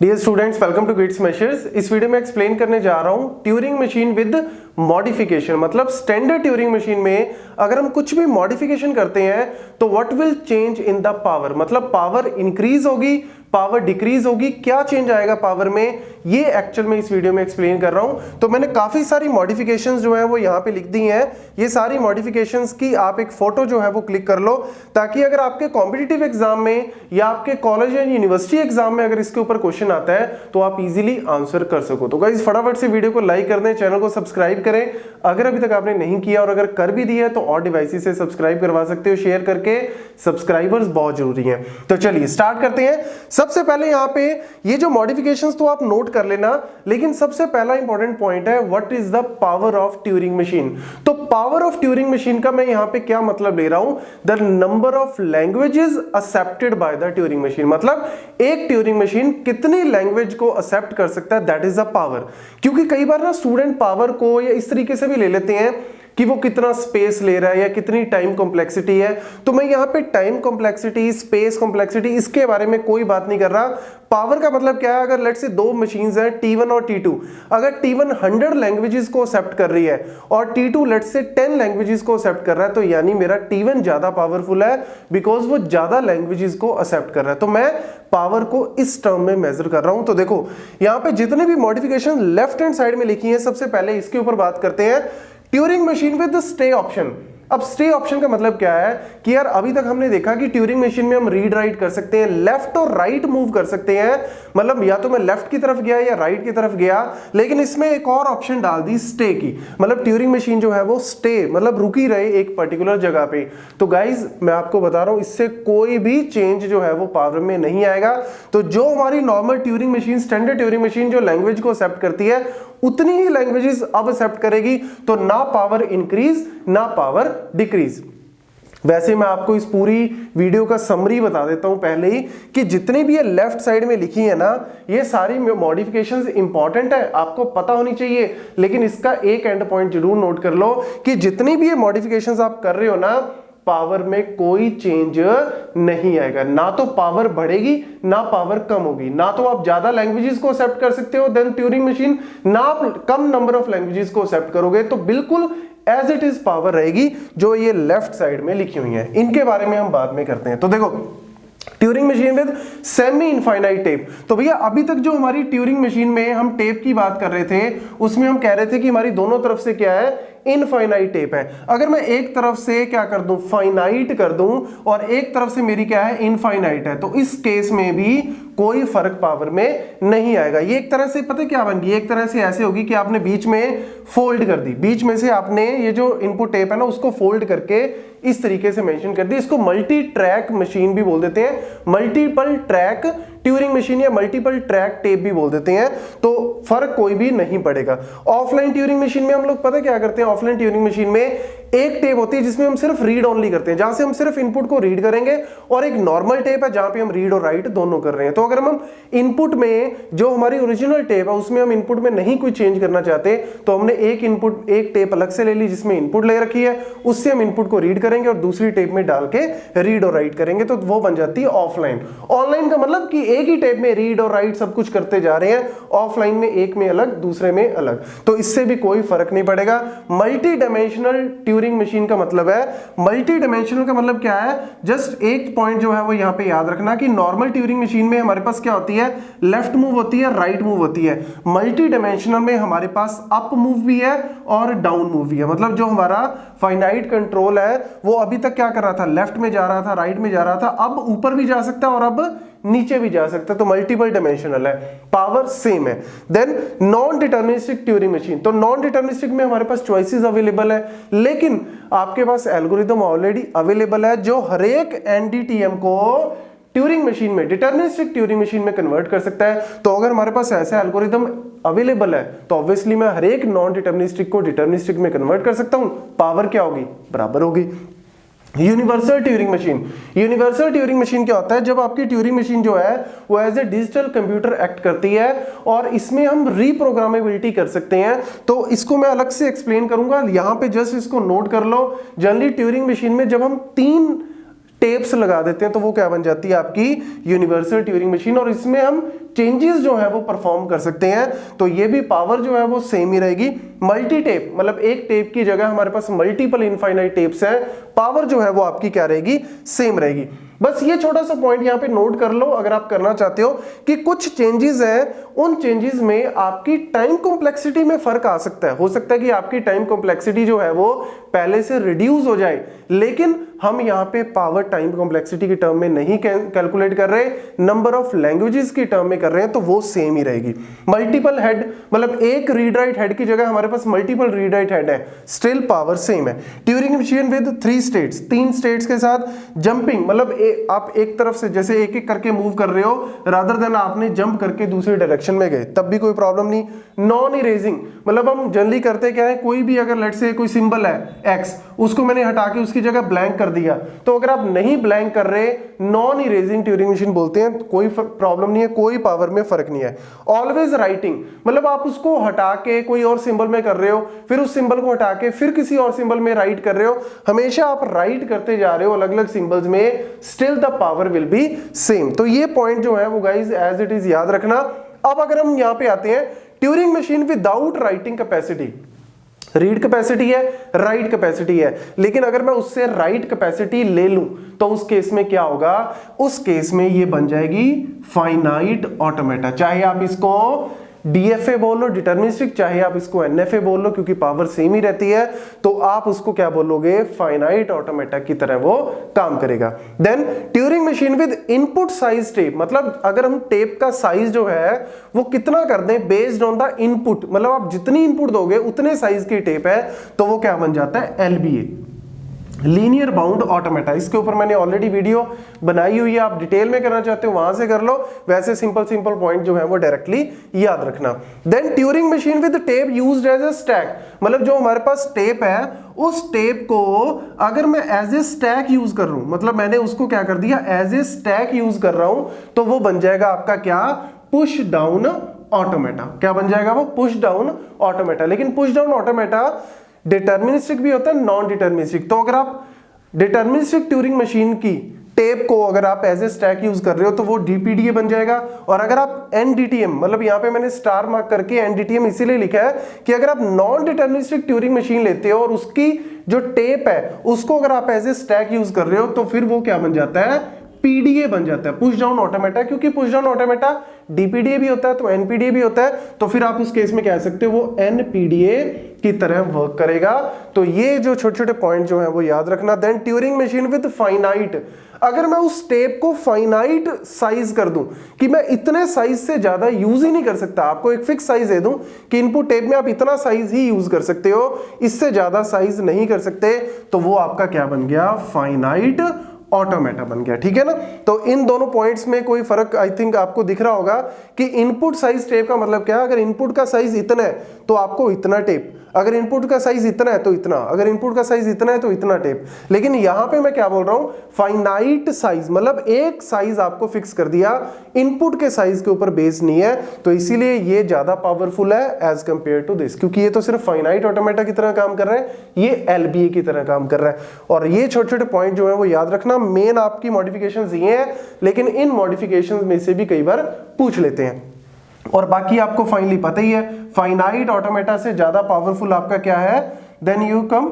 Dear students, welcome to Gate Smashers. इस video में explain करने जा रहा हूं ट्यूरिंग मशीन विद मॉडिफिकेशन। मतलब स्टैंडर्ड ट्यूरिंग मशीन में अगर हम कुछ भी मॉडिफिकेशन करते हैं तो what will change in the power, मतलब पावर इंक्रीज होगी, पावर डिक्रीज होगी, क्या चेंज आएगा पावर में, ये एक्चुअल में इस वीडियो में एक्सप्लेन कर रहा हूं। तो मैंने काफी सारी मॉडिफिकेशंस जो है वो यहां पे लिख दी हैं। ये सारी मॉडिफिकेशंस की आप एक फोटो जो है वो क्लिक कर लो, ताकि अगर आपके कॉम्पिटिटिव एग्जाम में या आपके कॉलेज या यूनिवर्सिटी एग्जाम में अगर इसके ऊपर क्वेश्चन आता है तो आप इजीली आंसर कर सको। तो गाइस फटाफट से वीडियो को लाइक कर दें, चैनल को सब्सक्राइब करें अगर अभी तक आपने नहीं किया, और अगर कर भी दिया है तो और डिवाइसेस से सब्सक्राइब करवा सकते हो शेयर करके। सब्सक्राइबर्स बहुत जरूरी हैं। तो चलिए स्टार्ट करते हैं। सबसे पहले यहाँ पे ये जो मॉडिफिकेशंस तो आप नोट कर लेना, लेकिन सबसे पहला इंपॉर्टेंट पॉइंट है what is the power of Turing machine. तो पावर ऑफ ट्यूरिंग मशीन का मैं यहाँ पे क्या मतलब ले रहा हूं, the number of languages accepted by the Turing machine. मतलब एक ट्यूरिंग मशीन कितनी लैंग्वेज को एक्सेप्ट कर सकता है, दैट इज द पावर। क्योंकि कई बार ना स्टूडेंट पावर को या इस तरीके से भी ले लेते हैं कि वो कितना स्पेस ले रहा है या कितनी टाइम कॉम्प्लेक्सिटी है। तो मैं यहाँ पे टाइम कॉम्प्लेक्सिटी, स्पेस कॉम्प्लेक्सिटी, इसके बारे में कोई बात नहीं कर रहा। पावर का मतलब क्या है, अगर लेट्स से दो मशीन्स हैं T1 और T2, अगर T1 100 लैंग्वेजेस को एक्सेप्ट कर रही है और T2 लेट्स से 10 लैंग्वेजेस को एक्सेप्ट कर रहा है, तो यानी मेरा T1 ज्यादा पावरफुल है बिकॉज वो ज्यादा लैंग्वेजेस को एक्सेप्ट कर रहा है। तो मैं पावर को इस टर्म में मेजर कर रहा हूं। तो देखो यहाँ पे जितने भी मॉडिफिकेशन लेफ्ट हैंड साइड में लिखी है, सबसे पहले इसके ऊपर बात करते हैं, Turing machine with stay option. अब स्टे ऑप्शन का मतलब क्या है कि यार अभी तक हमने देखा कि ट्यूरिंग मशीन में हम रीड राइट कर सकते हैं, लेफ्ट और राइट मूव कर सकते हैं, मतलब या तो मैं लेफ्ट की तरफ गया या राइट की तरफ गया, लेकिन इसमें एक और ऑप्शन डाल दी स्टे की। मतलब ट्यूरिंग मशीन जो है वो स्टे मतलब रुकी रहे एक पर्टिकुलर जगह पे। तो गाइज मैं आपको बता रहा हूं, इससे कोई भी चेंज जो है वो पावर में नहीं आएगा। तो जो हमारी normal Turing machine, standard Turing machine जो लैंग्वेज को एक्सेप्ट करती है, उतनी ही लैंग्वेजेस अब एक्सेप्ट करेगी। तो ना पावर इंक्रीज ना पावर डिक्रीज। वैसे मैं आपको इस पूरी वीडियो का समरी बता देता हूं पहले ही, कि जितनी भी ये लेफ्ट साइड में लिखी है ना, ये सारी मॉडिफिकेशंस इंपॉर्टेंट है, आपको पता होनी चाहिए। लेकिन इसका एक एंड पॉइंट जरूर नोट कर लो कि जितनी भी ये मॉडिफिकेशंस आप कर रहे हो ना, पावर में कोई चेंज नहीं आएगा। ना तो पावर बढ़ेगी ना पावर कम होगी। ना तो आप ज्यादा लैंग्वेजेस को एक्सेप्ट कर सकते हो देन ट्यूरिंग मशीन, ना आप कम नंबर ऑफ लैंग्वेजेस को एक्सेप्ट करोगे। तो बिल्कुल एज इट इज पावर रहेगी जो ये लेफ्ट साइड में लिखी हुई है। इनके बारे में हम बाद में करते हैं। तो देखो Turing machine with semi infinite tape. तो भैया अभी तक जो हमारी ट्यूरिंग मशीन में हम टेप की बात कर रहे थे, उसमें हम कह रहे थे कि हमारी दोनों तरफ से क्या है, इनफाइनाइट टेप है। अगर मैं एक तरफ से क्या कर दूं, फाइनाइट कर दूं, और एक तरफ से मेरी क्या है, इनफाइनाइट है, तो इस केस में भी कोई फर्क पावर में नहीं आएगा। ये एक तरह से पता क्या बन गई, एक तरह से ऐसे होगी कि आपने बीच में फोल्ड कर दी, बीच में से आपने ये जो इनपुट टेप है ना उसको फोल्ड करके इस तरीके से मेंशन कर दी। इसको मल्टी ट्रैक मशीन भी बोल देते हैं, मल्टीपल ट्रैक ट्यूरिंग मशीन या मल्टीपल ट्रैक टेप भी बोल देते हैं। तो फर्क कोई भी नहीं पड़ेगा। ऑफलाइन ट्यूरिंग मशीन में हम लोग पता क्या करते हैं, ऑफलाइन ट्यूरिंग मशीन में एक टेप होती है जिसमें हम सिर्फ रीड ओनली करते हैं, जहां से हम सिर्फ इनपुट को रीड करेंगे, और एक नॉर्मल टेप है जहां पे हम रीड और राइट दोनों कर रहे हैं। तो अगर हम इनपुट में जो हमारी ओरिजिनल टेप है उसमें हम इनपुट में नहीं कोई चेंज करना चाहते, तो हमने एक इनपुट, एक टेप अलग से ले ली जिसमें इनपुट ले रखी है, उससे हम इनपुट को रीड करेंगे और दूसरी टेप में डाल के रीड और राइट करेंगे, तो वो बन जाती है ऑफलाइन। ऑनलाइन का मतलब कि एक ही टेप में रीड और राइट सब कुछ करते जा रहे हैं, ऑफलाइन में एक में अलग दूसरे में अलग, तो इससे भी कोई फर्क नहीं पड़ेगा। मल्टी डायमेंशनल ट्यूरिंग मशीन का मतलब है, मल्टी डायमेंशनल का मतलब क्या है, जस्ट एक पॉइंट जो है वो यहां पे याद रखना कि नॉर्मल ट्यूरिंग मशीन में हमारे पास क्या होती है, लेफ्ट मूव होती है, राइट मूव होती है। मल्टी डायमेंशनल में हमारे पास अप मूव भी है और डाउन मूव भी है। मतलब जो हमारा फाइनाइट कंट्रोल है वो अभी तक क्या कर रहा था, लेफ्ट में जा रहा था, राइट में जा रहा था, अब ऊपर भी जा सकता है और अब नीचे भी जा सकता है। तो मल्टीपल डायमेंशनल है, पावर सेम है। Then non deterministic Turing machine. तो नॉन डिटर्मिनिस्टिक में हमारे पास चॉइसेस अवेलेबल है, लेकिन आपके पास एल्गोरिथम ऑलरेडी अवेलेबल है जो हर एक एनडीटीएम को ट्यूरिंग मशीन में, डिटर्मिनिस्टिक ट्यूरिंग मशीन में कन्वर्ट कर सकता है। तो अगर हमारे पास ऐसा एल्गोरिथम अवेलेबल है तो ऑब्वियसली मैं हर एक नॉन डिटर्मिनिस्टिक को डिटर्मिनिस्टिक में कन्वर्ट कर सकता हूं। पावर क्या होगी, बराबर होगी। Universal Turing machine. Universal Turing machine क्या होता है, जब आपकी ट्यूरिंग मशीन जो है वो as a digital computer act करती है और इसमें हम रीप्रोग्रामेबिलिटी कर सकते हैं। तो इसको मैं अलग से एक्सप्लेन करूंगा, यहां पे जस्ट इसको नोट कर लो। जनरली ट्यूरिंग मशीन में जब हम तीन टेप्स लगा देते हैं तो वो क्या बन जाती है आपकी यूनिवर्सल ट्यूरिंग मशीन, और इसमें हम चेंजेस जो है वो परफॉर्म कर सकते हैं। तो ये भी पावर जो है वो सेम ही रहेगी। मल्टी टेप मतलब एक टेप की जगह हमारे पास मल्टीपल इनफाइनाइट टेप्स हैं, पावर जो है वो आपकी क्या रहेगी, सेम रहेगी। बस ये छोटा सा पॉइंट यहाँ पे नोट कर लो अगर आप करना चाहते हो कि कुछ चेंजेस हैं, उन चेंजेस में आपकी टाइम कॉम्प्लेक्सिटी में फर्क आ सकता है। हो सकता है कि आपकी टाइम कॉम्प्लेक्सिटी जो है वो पहले से रिड्यूस हो जाए, लेकिन हम यहाँ पे पावर टाइम कॉम्प्लेक्सिटी के टर्म में नहीं कैलकुलेट कर रहे, नंबर ऑफ लैंग्वेजेस की टर्म में कर रहे हैं, तो वो सेम ही रहेगी। मल्टीपल हेड मतलब एक रीड राइट हेड की जगह हमारे पास मल्टीपल रीड राइट हेड है, स्टिल पावर सेम है। Turing machine with 3 states, 3 states के साथ जंपिंग मतलब आप एक तरफ से जैसे एक एक करके मूव कर रहे हो, रादर देन आपने जंप करके दूसरी डायरेक्शन में गए, तब भी कोई प्रॉब्लम नहीं। नॉन इरेजिंग मतलब हम जनरली करते क्या है, कोई भी अगर लेट से कोई सिंबल है एक्स, उसको मैंने हटा के उसकी जगह ब्लैंक कर दिया, तो अगर आप नहीं ब्लैंक कर रहे, नॉन इरेजिंग ट्यूरिंग मशीन बोलते हैं, कोई प्रॉब्लम नहीं है, कोई पावर में फर्क नहीं है। ऑलवेज राइटिंग मतलब आप उसको हटा के कोई और सिंबल में कर रहे हो, फिर उस सिंबल को हटा के फिर किसी और सिंबल में राइट कर रहे हो, हमेशा आप राइट करते जा रहे हो अलग अलग सिंबल्स में, still the power will be same. तो ये पॉइंट जो है वो गाइज एज इट इज याद रखना। अब अगर हम यहां पे आते हैं, Turing machine without writing capacity, read capacity है, राइट कैपेसिटी है, लेकिन अगर मैं उससे राइट कैपेसिटी ले लूं तो उस केस में क्या होगा, उस केस में ये बन जाएगी फाइनाइट ऑटोमेटा। चाहे आप इसको डीएफए बोल लो डिटर्मिनिस्टिक, चाहे आप इसको एनएफए बोल लो, क्योंकि पावर सेम ही रहती है, तो आप उसको क्या बोलोगे, फाइनाइट ऑटोमेटा की तरह वो काम करेगा। Then Turing machine with input size tape मतलब अगर हम टेप का साइज जो है वो कितना कर दें बेस्ड ऑन द इनपुट, मतलब आप जितनी इनपुट दोगे उतने साइज की टेप है, तो वो क्या बन जाता है, एलबीए, लीनियर बाउंड ऑटोमेटा। इसके ऊपर मैंने ऑलरेडी वीडियो बनाई हुई है, आप डिटेल में करना चाहते हो वहां से कर लो, वैसे सिंपल सिंपल पॉइंट जो है वो डायरेक्टली याद रखना। Then Turing machine with tape used as a stack मतलब जो हमारे पास टेप है, उस टेप को अगर मैं एज ए स्टैक यूज कर रहा हूं, मतलब मैंने उसको क्या कर दिया, एज ए स्टैक यूज कर रहा हूं, तो वो बन जाएगा आपका क्या, पुश डाउन ऑटोमेटा। क्या बन जाएगा वो, पुश डाउन ऑटोमेटा। लेकिन पुश डाउन ऑटोमेटा डिटर्मिनिस्टिक भी होता है, नॉन डिटर्मिनिस्टिक। तो अगर आप डिटर्मिनिस्टिक ट्यूरिंग मशीन की टेप को अगर आप एज ए स्टैक यूज कर रहे हो तो वो डीपीडीए बन जाएगा। और अगर आप एनडीटीएम मतलब यहां पे मैंने स्टार मार्क करके एनडीटीएम इसीलिए लिखा है कि अगर आप नॉन डिटर्मिनिस्टिक ट्यूरिंग मशीन लेते हो और उसकी जो टेप है उसको अगर आप एज ए स्टैक यूज कर रहे हो, तो फिर वो क्या बन जाता है, पीडीए बन जाता है, पुश डाउन ऑटोमेटा। क्योंकि पुश डाउन ऑटोमेटा डीपीडीए भी होता है तो एनपीडीए भी होता है, तो फिर आप उस केस में कह सकते हो वो एनपीडीए की तरह वर्क करेगा। तो ये जो छोटे छोटे पॉइंट जो है वो याद रखना। Then Turing machine with finite, अगर मैं उस टेप को फाइनाइट साइज कर दूं कि मैं इतने साइज से ज्यादा यूज ही नहीं कर सकता, आपको एक फिक्स साइज दे दूं कि इनपुट टेप में आप इतना साइज ही यूज कर सकते हो, इससे ज्यादा साइज नहीं कर सकते, तो वो आपका क्या बन गया, फाइनाइट ऑटोमेटा बन गया। ठीक है ना। तो इन दोनों पॉइंट्स में कोई फर्क आई थिंक आपको दिख रहा होगा कि इनपुट साइज टेप का मतलब क्या है, अगर इनपुट का साइज इतना है तो आपको इतना टेप, अगर इनपुट का साइज इतना है तो इतना, अगर इनपुट का साइज इतना है तो इतना टेप। लेकिन यहां पे मैं क्या बोल रहा हूं, फाइनाइट साइज मतलब एक साइज आपको फिक्स कर दिया, इनपुट के साइज के ऊपर बेस्ड नहीं है, तो इसीलिए ये ज्यादा पावरफुल है एज कंपेयर टू दिस, क्योंकि ये तो सिर्फ फाइनाइट ऑटोमेटा की तरह काम कर रहा है, ये एलबीए की तरह काम कर रहा है। और ये छोटे छोटे पॉइंट जो है वो याद रखना। मेन आपकी मॉडिफिकेशंस ये हैं, लेकिन इन मॉडिफिकेशंस में से भी कई बार पूछ लेते हैं। और बाकी आपको फाइनली पता ही है, फाइनाइट ऑटोमेटा से ज्यादा पावरफुल आपका क्या है, देन यू कम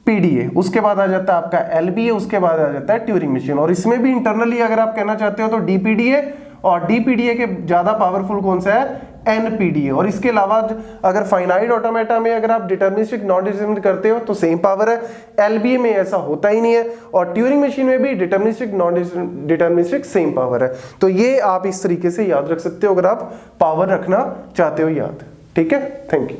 पीडीए, उसके बाद आ जाता है आपका एलबीए, उसके बाद आ जाता है ट्यूरिंग मशीन। और इसमें भी इंटरनली अगर आप कहना चाहते हो तो डीपीडीए, और डीपीडीए के ज्यादा पावरफुल कौन सा है, एनपीडीए। और इसके अलावा अगर फाइनाइट ऑटोमेटा में अगर आप डिटर्मिनिस्टिक नॉन डिटर्मिनिस्टिक करते हो तो सेम पावर है, एलबीए में ऐसा होता ही नहीं है, और ट्यूरिंग मशीन में भी deterministic non deterministic same power है। तो ये आप इस तरीके से याद रख सकते हो अगर आप पावर रखना चाहते हो याद। ठीक है, थैंक यू।